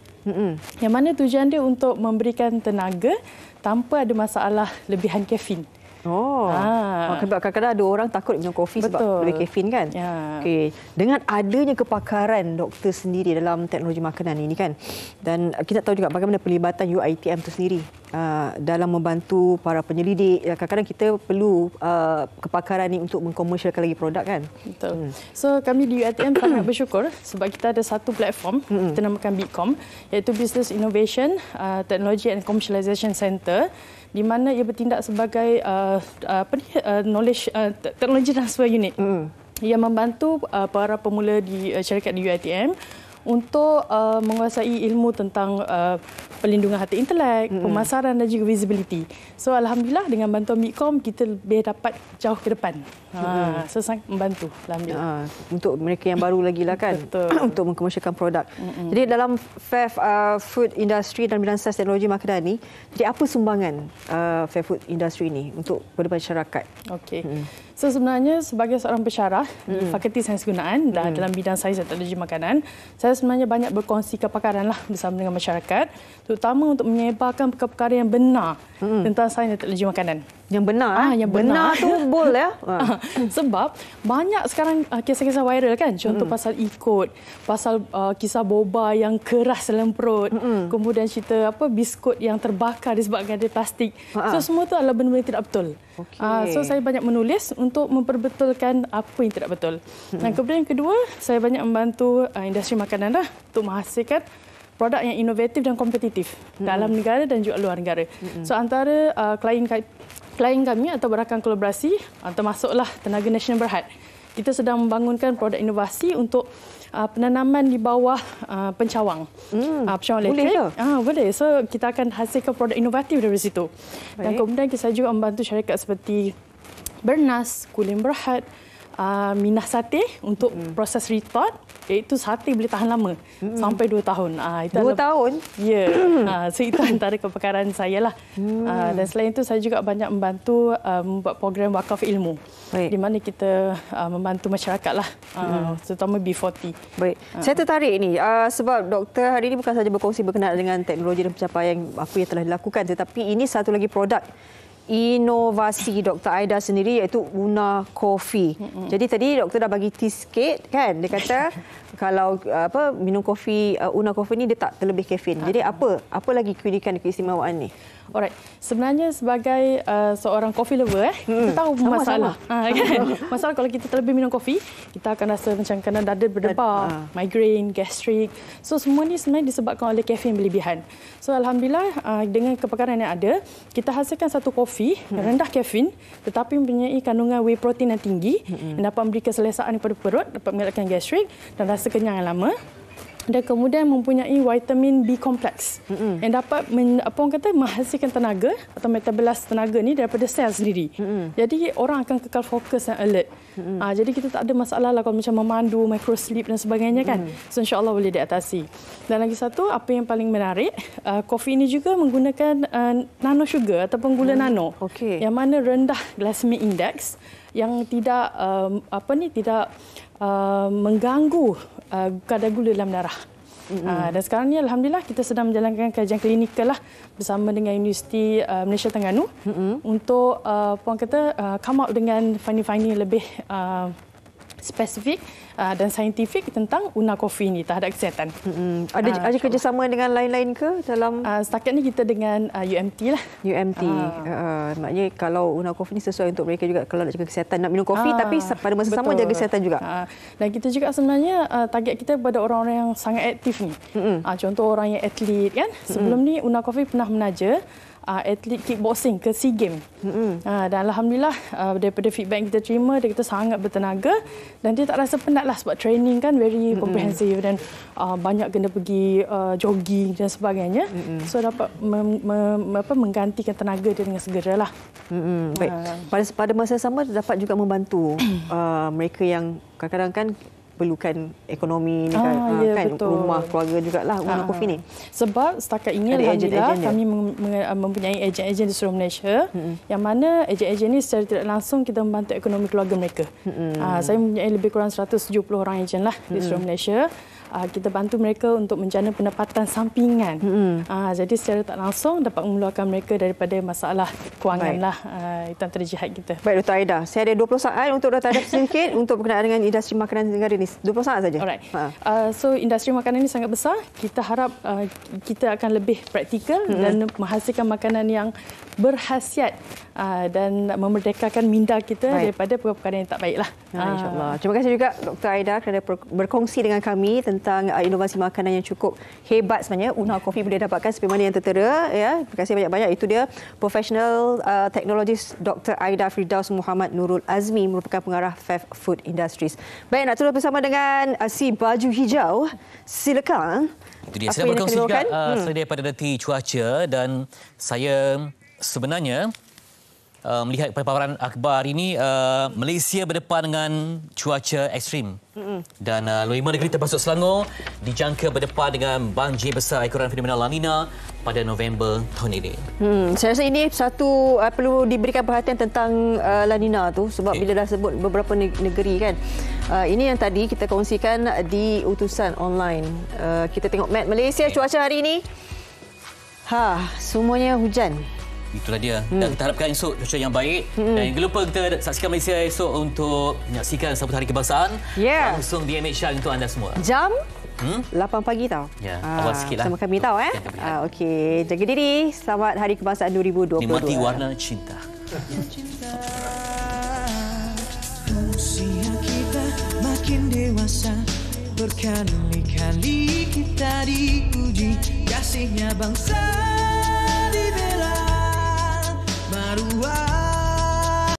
Yang mana tujuan dia untuk memberikan tenaga tanpa ada masalah lebihan kafein. Kadang-kadang ada orang takut minum kopi sebab lebih kafein kan. Okey, dengan adanya kepakaran doktor sendiri dalam teknologi makanan ini kan, dan kita tahu juga bagaimana pelibatan UiTM itu sendiri dalam membantu para penyelidik. Kadang-kadang kita perlu kepakaran ini untuk mengkomersialkan lagi produk kan. Betul. So kami di UiTM sangat bersyukur sebab kita ada satu platform, kita namakan Bitkom, iaitu Business Innovation Technology and Commercialization Center, di mana ia bertindak sebagai knowledge teknologi transfer unit yang membantu para pemula di syarikat di UiTM untuk menguasai ilmu tentang perlindungan harta intelek, pemasaran dan juga visibility. So alhamdulillah dengan bantuan Bitkom kita lebih dapat jauh ke depan. So sangat membantu alhamdulillah. Untuk mereka yang baru lagi lah kan. Untuk mengkomersialkan produk. Jadi dalam Fair Food Industry dan bidang sains teknologi makanan ni, jadi apa sumbangan Fair Food Industry ni untuk kepada masyarakat? Okey. So sebenarnya sebagai seorang pensyarah di Fakulti Sains Gunaan dan dalam bidang sains dan teknologi makanan, saya sebenarnya banyak berkongsi kepakaran lah bersama dengan masyarakat, terutama untuk menyebarkan perkara-perkara yang benar tentang sains dan teknologi makanan. Yang benar? Yang benar tu bol ya. Sebab banyak sekarang kisah-kisah viral kan. Contoh pasal ikut, pasal kisah boba yang keras dalam perut, kemudian cerita biskut yang terbakar disebabkan ada plastik. So semua tu adalah benda-benda yang tidak betul. So saya banyak menulis untuk memperbetulkan apa yang tidak betul. Dan kemudian yang kedua, saya banyak membantu industri makanan lah untuk menghasilkan produk yang inovatif dan kompetitif dalam negara dan juga luar negara. So antara klien kami atau rakan kolaborasi termasuklah Tenaga Nasional Berhad. Kita sedang membangunkan produk inovasi untuk penanaman di bawah pencawang. Pencawang elektrik. Boleh. So kita akan hasilkan produk inovatif dari situ. Dan kemudian saya juga membantu syarikat seperti Bernas, Kulim Berhad, Minah Sate untuk proses retort, iaitu sate boleh tahan lama sampai 2 tahun. 2 tahun? Ya. So itu antara kepakaran saya lah. Dan selain itu saya juga banyak membantu membuat program wakaf ilmu. Di mana kita membantu masyarakat lah, terutama B40. Baik. Saya tertarik ini sebab doktor hari ini bukan saja berkongsi berkenaan dengan teknologi dan pencapaian apa yang telah dilakukan, tetapi ini satu lagi produk inovasi Dr. Aida sendiri iaitu Una Coffee. Jadi tadi doktor dah bagi tips sikit kan. Dia kata kalau minum kopi Una Coffee ni dia tak terlebih kafein. Jadi apa lagi keistimewaan ni? Alright. Sebenarnya sebagai seorang coffee lover kita tahu masalah. Kan? Masalah kalau kita terlebih minum kopi, kita akan rasa macam kena dada berdebar, migraine, gastrik. So semua ni sebenarnya disebabkan oleh kafein berlebihan. So alhamdulillah dengan kepakaran yang ada, kita hasilkan satu kopi yang rendah kafein tetapi mempunyai kandungan whey protein yang tinggi yang dapat memberi keselesaan kepada perut, dapat mengelakkan gastrik dan rasa kenyang yang lama. Dan kemudian mempunyai vitamin B kompleks yang dapat menghasilkan tenaga atau metabolis tenaga ni daripada sel sendiri. Jadi orang akan kekal fokus dan alert. Jadi kita tak ada masalah lah kalau macam memandu, micro sleep dan sebagainya kan. So insya-Allah boleh diatasi. Dan lagi satu, apa yang paling menarik, kopi ini juga menggunakan nano sugar ataupun gula nano. Yang mana rendah glycemic index yang tidak tidak mengganggu kadar gula dalam darah. Dan sekarang ni alhamdulillah kita sedang menjalankan kajian klinikal lah bersama dengan Universiti Malaysia Terengganu untuk come up dengan finding lebih spesifik dan saintifik tentang Una Coffee ni terhadap kesihatan. Ada kerjasama dengan lain-lain ke dalam? Setakat ni kita dengan UMT lah. UMT. Maknanya kalau Una Coffee ni sesuai untuk mereka juga kalau nak jaga kesihatan, nak minum kopi tapi pada masa sama jaga kesihatan juga. Dan kita juga sebenarnya target kita kepada orang-orang yang sangat aktif ni. Contoh orang yang atlet kan. Sebelum ni Una Coffee pernah menaja atlet kickboxing ke SEA Games. Dan Alhamdulillah daripada feedback yang kita terima, dia kata sangat bertenaga dan dia tak rasa penat lah sebab training kan very comprehensive dan banyak kena pergi jogging dan sebagainya. So dapat menggantikan tenaga dia dengan segera lah. Baik. Pada masa sama dapat juga membantu mereka yang kadang-kadang kan perlukan ekonomi ni kan rumah keluarga jugalah Una Coffee ni. Sebab setakat ini alhamdulillah kami mempunyai ejen-ejen di seluruh Malaysia yang mana ejen-ejen ni secara tidak langsung kita membantu ekonomi keluarga mereka. Saya mempunyai lebih kurang 170 orang ejen lah di seluruh Malaysia. Kita bantu mereka untuk menjana pendapatan sampingan. Jadi secara tak langsung dapat mengeluarkan mereka daripada masalah kewangan lah. Itu antara jihad kita. Baik Dr. Aida, saya ada 20 saat untuk Dr. Aida sedikit untuk berkenaan dengan industri makanan negara ni. 20 saat saja. Alright. So industri makanan ini sangat besar. Kita harap kita akan lebih praktikal dan menghasilkan makanan yang berkhasiat dan memerdekakan minda kita daripada perkara-perkara yang tak baiklah. InsyaAllah. Terima kasih juga Dr. Aida kerana berkongsi dengan kami tentang inovasi makanan yang cukup hebat sebenarnya. Una Coffee boleh dapatkan seperti mana yang tertera. Ya. Terima kasih banyak-banyak. Itu dia Professional Technologist Dr. Aida Firdaus Muhammad Nurul Azmi merupakan pengarah FEF Food Industries. Baik, nak terus bersama dengan si baju hijau. Silakan. Itu dia. Saya berkongsi juga selain daripada nanti cuaca dan saya sebenarnya melihat paparan akhbar ini Malaysia berdepan dengan cuaca ekstrim dan 5 negeri termasuk Selangor dijangka berdepan dengan banjir besar ekoran fenomena La Nina pada November tahun ini. Saya rasa ini satu perlu diberikan perhatian tentang La Nina tu sebab bila dah sebut beberapa negeri kan. Ini yang tadi kita kongsikan di utusan online. Kita tengok map Malaysia cuaca hari ini. Semuanya hujan. Itulah dia. Dan kita harapkan esok cuaca yang baik. Dan jangan lupa kita saksikan Malaysia esok untuk menyaksikan Sambut Hari Kebangsaan langsung di MH untuk anda semua. Jam 8 pagi tau. Ya, awal sikit lah. Sama kami tahu okey, jaga diri. Selamat Hari Kebangsaan 2022. Nikmati warna cinta. Usia kita makin dewasa, berkali-kali kita diuji, kasihnya bangsa dibela. Maruah